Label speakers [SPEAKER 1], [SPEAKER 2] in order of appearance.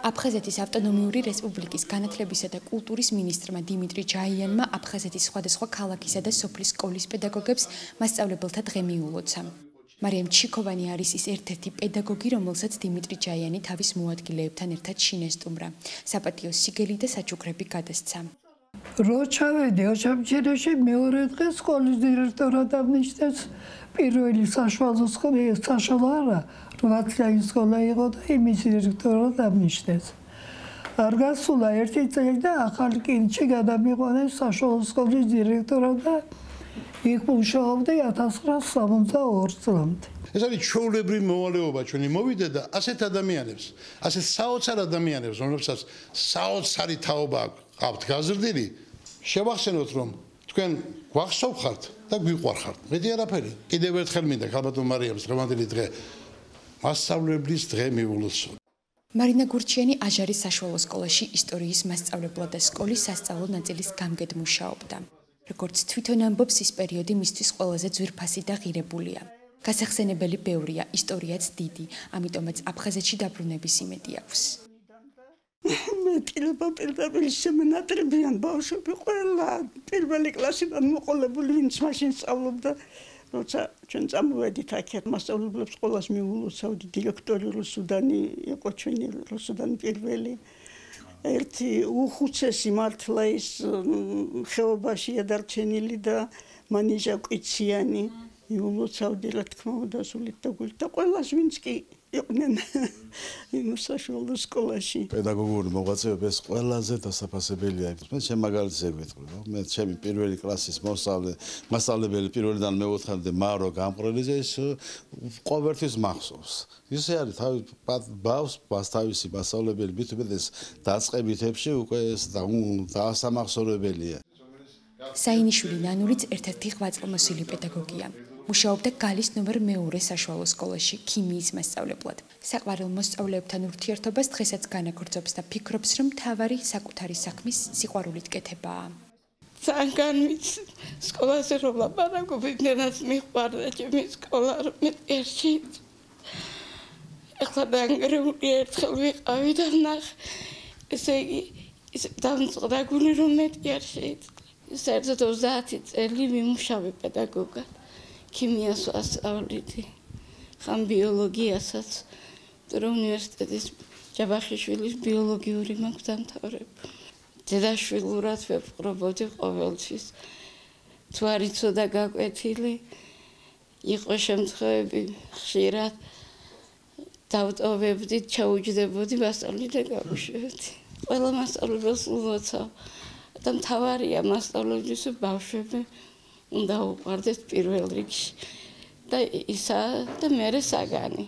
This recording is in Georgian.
[SPEAKER 1] აფხაზეთის ავტონომიური რესპუბლიკის განათლებისა და კულტურის მინისტრმა დიმიტრი ჯაიანმა აფხაზეთის სხვადასხვა ქალაქისა და სოფლის სკოლის პედაგოგებს მასწავლებელთა დღე მიულოცა. მარიამ ჩიქოვანი არის ის ერთ-ერთი პედაგოგი, რომელსაც დიმიტრი ჯაიანი თავის მოადგილეებთან ერთად შინესტუმრა. საპატიო სიგელი და საჩუქრები გადასცა.
[SPEAKER 2] რო ჩავედი ოჩამჩირეში მეორე დღე სკოლის დირექტორად აღნიშნეს პირველი საშუალო არა 8 წლიანი სკოლა იყო და იმის დირექტორად აღნიშნეს. არ გასულა ერთი წელი და ახალი კინჩი გადამიყვანეს საშუალო სკოლის დირექტორად და იქ მუშაობდი 1972 წლამდე.
[SPEAKER 3] ეს არის ჩვეულებრივი მოვალეობა ჩვენი მოვიდა და ასეთ ადამიანებს, ასეთ საოცარ ადამიანებს, რომლებსაც საოცარი თაობა აქვთ გაზრდილი, შევახსენოთ რომ თქვენ გვახსოვხართ და გვიყვარხართ. მეტი არაფერი. კიდევ ერთხელ მინდა ქალბატონ მარიამს დღევანდელი დღე მასწავლებლის დღე მიულოცო.
[SPEAKER 1] მარინა გურჩიანი აჟარის საშუალო სკოლაში ისტორიის მასწავლებლად და სკოლის სასწავლო ნაწილის გამგედ მუშაობდა. როგორც თვითონ ამბობს, ის პერიოდი მისთვის ყველაზე ძვირფასი და ღირებულია. გასახსენებელი ბევრია, ისტორიაც დიდი, ამიტომაც აფხაზეთში დაბრუნების იმედი აქვს.
[SPEAKER 4] მეტილება პირველი შემენატრებიან ბავშვები ყველა პირველი კლასიდან მოყოლებული ვინც მაშინ სწავლობდა როცა ჩვენ წამოვედით აქეთ მასწავლებლებს სკოლას მიულოცავდი დირექტორი რუსუდანი იყო ჩვენი რუსუდანი პირველი ერთი უხუცესი მართლა ის ხეობაშია დარჩენილი და მანიჟა კვიციანი მიულოცავდი რა თქმა უნდა სულით და გულით და ყველას ვინც კი იყვნენ იმ საშუალო სკოლაში.
[SPEAKER 5] პედაგოგიური მოღვაწეობა ეს ყველაზე დასაფასებელია. მე ჩემ მაგალითს ეგვეთქვი, მე ჩემი პირველი კლასის მასწავლებელი პირველიდან მეოთხემდე მარო გამყრელიზე ის ყოველთვის მახსოვს. ისე არის ბავშვს თავისი მასწავლებელი მithumedes დაწყებითებში უკვე ეს დასამახსოვრებელია.
[SPEAKER 1] საინიშვილი ნანურიც ერთ-ერთი ღვაწლმოსილი პედაგოგია. მუშაობდა გალის ნომერ მეორე საშუალო სკოლაში ქიმიის მასწავლებლად. საყვარელ მოსწავლეებთან ურთიერთობას დღესაც განაგრძობს და ფიქრობს, რომ მთავარი საკუთარი საქმის სიყვარულით კეთებაა.
[SPEAKER 4] ძალიან ვიცი სკოლაზე რომ ლაპარაკობ, იმდენად მიყვარდა ჩემი სკოლა, რომ ერთი ეხლა დაანგრეული ერთხელ ვიყავი და ნახე, ესე იგი დამწყდა გული რომ მეტი არ შეიძლება. საერთოდ 30 წელი ვიმუშავე პედაგოგად. ქიმიას ვასწავლიდი, ხან ბიოლოგიასაც, რომ უნივერსიტეტის ჯაბახიშვილის ბიოლოგიური მაქვს დამთავრებული. დედაშვილურად ვეპყრობოდი ყოველთვის. თუ არ იცოდა გაკვეთილი, იყო შემთხვევები ხშირად დავტოვებდი, ჩაუჯდებოდი მასწავლი და გავუშვებდი. ყველა მასწავლებელს ულოცავ და მთავარია მასწავლებლის ბავშვები უნდა უყვარდეთ პირველ რიგში და ისა და მერე საგანი.